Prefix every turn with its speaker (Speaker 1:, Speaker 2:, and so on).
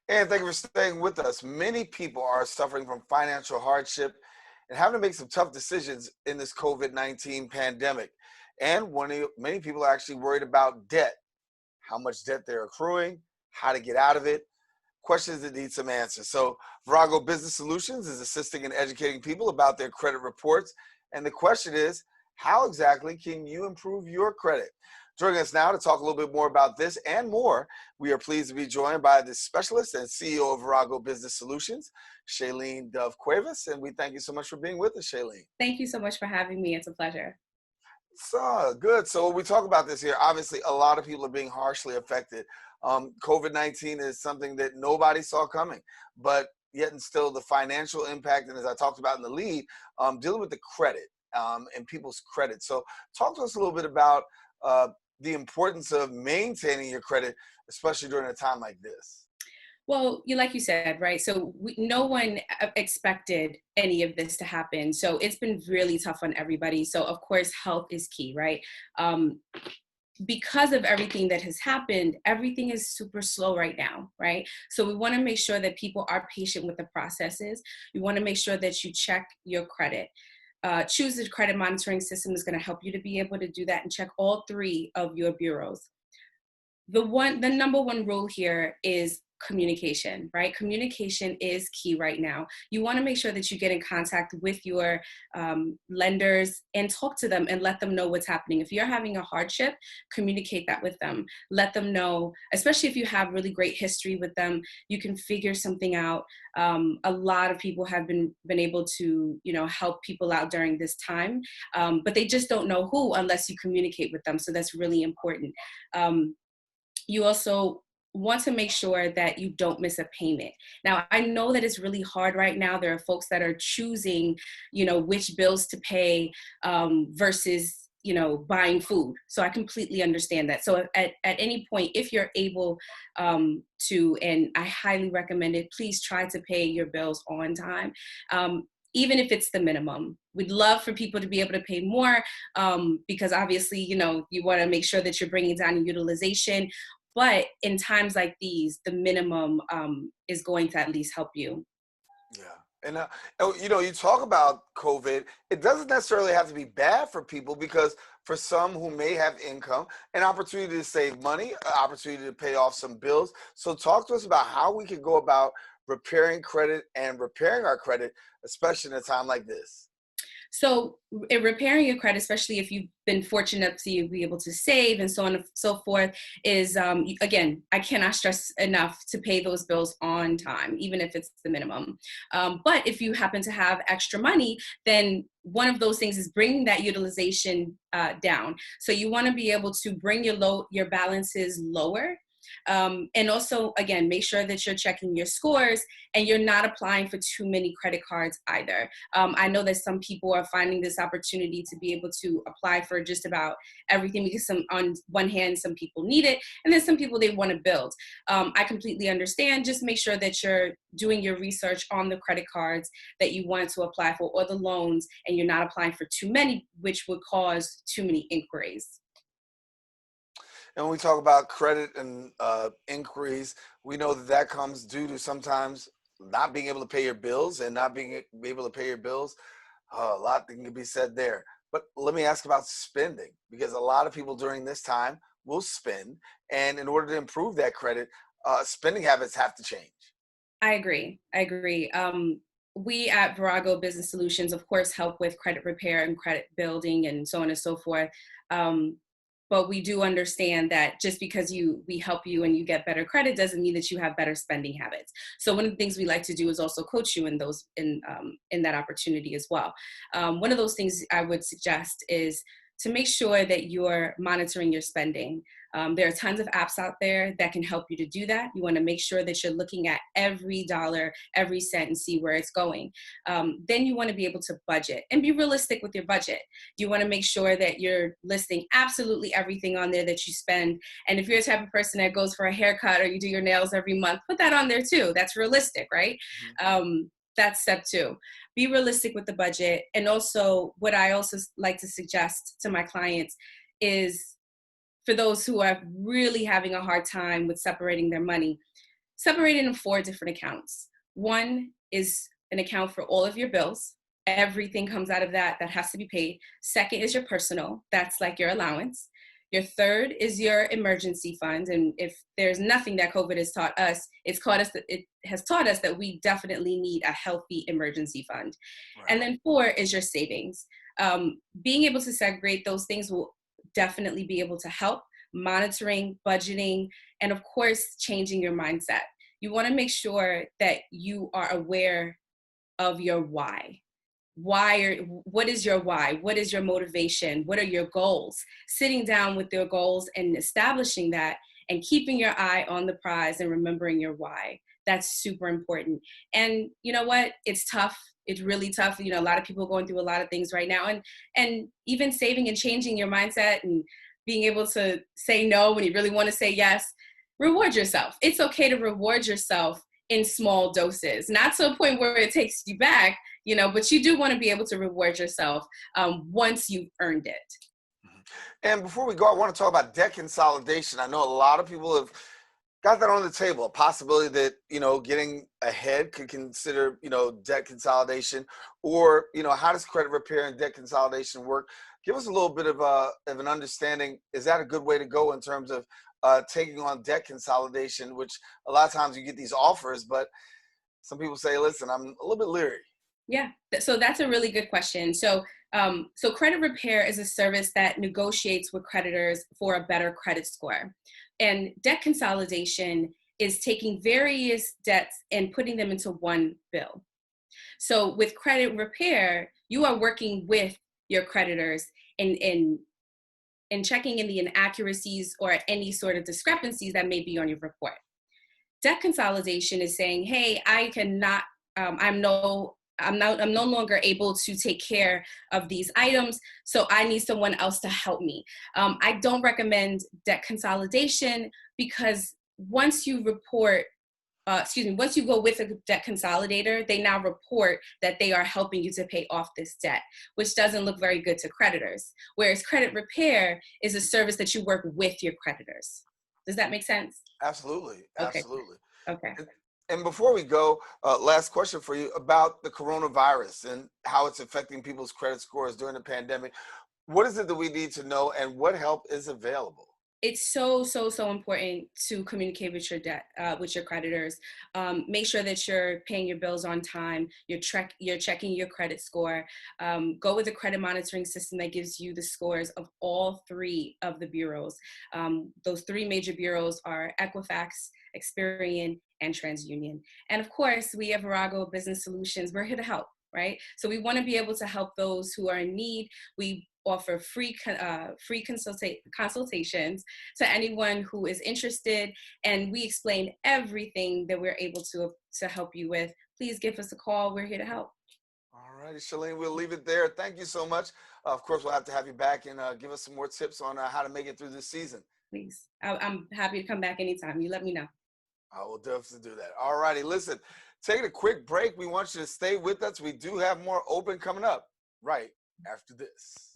Speaker 1: And thank you for staying with us. Many people are suffering from financial hardship and having to make some tough decisions in this COVID-19 pandemic. And many people are actually worried about debt, how much debt they're accruing, how to get out of it, questions that need some answers. So Virago Business Solutions is assisting and educating people about their credit reports. And the question is, how exactly can you improve your credit? Joining us now to talk a little bit more about this and more, we are pleased to be joined by the specialist and CEO of Virago Business Solutions, Shaleen Dove Cuevas. And we thank you so much for being with us, Shaleen.
Speaker 2: Thank you so much for having me. It's a pleasure.
Speaker 1: So good. So when we talk about this here, obviously a lot of people are being harshly affected. COVID-19 is something that nobody saw coming, but yet and still the financial impact, and as I talked about in the lead, dealing with the credit and people's credit. So talk to us a little bit about the importance of maintaining your credit, especially during a time like this.
Speaker 2: Well, like you said, right? So no one expected any of this to happen. So it's been really tough on everybody. So of course, health is key, right? Because of everything that has happened, everything is super slow right now, right? So we want to make sure that people are patient with the processes. We want to make sure that you check your credit. Choose the credit monitoring system is going to help you to be able to do that and check all three of your bureaus. The number one rule here is communication, right? Communication is key right now. You want to make sure that you get in contact with your lenders and talk to them and let them know what's happening. If you're having a hardship, communicate that with them. Let them know, especially if you have really great history with them, you can figure something out. A lot of people have been able to, help people out during this time, but they just don't know who unless you communicate with them. So that's really important. You also want to make sure that you don't miss a payment. Now, I know that it's really hard right now. There are folks that are choosing, which bills to pay versus, buying food. So I completely understand that. So at any point, if you're able to, and I highly recommend it, please try to pay your bills on time. Even if it's the minimum. We'd love for people to be able to pay more because obviously, you want to make sure that you're bringing down your utilization. But in times like these, the minimum is going to at least help you.
Speaker 1: Yeah. And, you talk about COVID, it doesn't necessarily have to be bad for people because for some who may have income, an opportunity to save money, an opportunity to pay off some bills. So talk to us about how we can go about repairing credit and repairing our credit, especially in a time like this.
Speaker 2: So in repairing your credit, especially if you've been fortunate to be able to save and so on and so forth, is, again, I cannot stress enough to pay those bills on time, even if it's the minimum. But if you happen to have extra money, then one of those things is bringing that utilization down. So you want to be able to bring your balances lower. And also, again, make sure that you're checking your scores and you're not applying for too many credit cards either. I know that some people are finding this opportunity to be able to apply for just about everything because on one hand, some people need it, and then some people, they want to build. I completely understand. Just make sure that you're doing your research on the credit cards that you want to apply for or the loans, and you're not applying for too many, which would cause too many inquiries.
Speaker 1: And when we talk about credit and inquiries, we know that comes due to sometimes not being able to pay your bills and not being able to pay your bills. A lot that can be said there. But let me ask about spending, because a lot of people during this time will spend. And in order to improve that credit, spending habits have to change.
Speaker 2: I agree. We at Virago Business Solutions, of course, help with credit repair and credit building and so on and so forth. But we do understand that just because we help you and you get better credit doesn't mean that you have better spending habits. So one of the things we like to do is also coach you in that opportunity as well. One of those things I would suggest is to make sure that you're monitoring your spending. There are tons of apps out there that can help you to do that. You want to make sure that you're looking at every dollar, every cent, and see where it's going. Then you want to be able to budget and be realistic with your budget. You want to make sure that you're listing absolutely everything on there that you spend. And if you're the type of person that goes for a haircut or you do your nails every month, put that on there too. That's realistic, right? That's step 2. Be realistic with the budget. And also, what I also like to suggest to my clients is, for those who are really having a hard time with separating their money, separated in 4 different accounts. One is an account for all of your bills. Everything comes out of that that has to be paid. Second is your personal. That's like your allowance. Your third is your emergency fund. And if there's nothing that COVID has taught us, it has taught us that we definitely need a healthy emergency fund.
Speaker 1: Right.
Speaker 2: And then 4 is your savings. Being able to segregate those things will definitely be able to help monitoring, budgeting, and of course, changing your mindset. You want to make sure that you are aware of your why. What is your why? What is your motivation? What are your goals? Sitting down with your goals and establishing that and keeping your eye on the prize and remembering your why. That's super important. And you know what? It's tough. It's really tough. You know, a lot of people are going through a lot of things right now. And even saving and changing your mindset and being able to say no when you really want to say yes. Reward yourself. It's okay to reward yourself in small doses, not to a point where it takes you back, you know, but you do want to be able to reward yourself once you've earned it.
Speaker 1: And before we go, I want to talk about debt consolidation. I know a lot of people have got that on the table, a possibility that, you know, getting ahead could consider, you know, debt consolidation, or, you know, how does credit repair and debt consolidation work? Give us a little bit of an understanding. Is that a good way to go in terms of taking on debt consolidation, which a lot of times you get these offers, but some people say, listen, I'm a little bit leery.
Speaker 2: Yeah, so that's a really good question. So credit repair is a service that negotiates with creditors for a better credit score. And debt consolidation is taking various debts and putting them into one bill. So with credit repair, you are working with your creditors in checking in the inaccuracies or any sort of discrepancies that may be on your report. Debt consolidation is saying, hey, I cannot, I'm no longer able to take care of these items, so I need someone else to help me. I don't recommend debt consolidation because once you report, once you go with a debt consolidator, they now report that they are helping you to pay off this debt, which doesn't look very good to creditors. Whereas credit repair is a service that you work with your creditors. Does that make sense?
Speaker 1: Absolutely.
Speaker 2: Okay.
Speaker 1: Absolutely.
Speaker 2: Okay.
Speaker 1: And before we go, last question for you about the coronavirus and how it's affecting people's credit scores during the pandemic. What is it that we need to know, and what help is available?
Speaker 2: It's so important to communicate with your with your creditors. Make sure that you're paying your bills on time. You're checking your credit score. Go with a credit monitoring system that gives you the scores of all 3 of the bureaus. Those 3 major bureaus are Equifax, Experian, and TransUnion. And of course, we at Virago Business Solutions, we're here to help, right? So we want to be able to help those who are in need. We offer free consultations to anyone who is interested, and we explain everything that we're able to help you with. Please give us a call. We're here to help.
Speaker 1: All righty, Shaleen, we'll leave it there. Thank you so much. Of course, we'll have to have you back and give us some more tips on how to make it through this season.
Speaker 2: Please. I'm happy to come back anytime. You let me know.
Speaker 1: I will definitely do that. All righty, listen, taking a quick break. We want you to stay with us. We do have more open coming up right after this.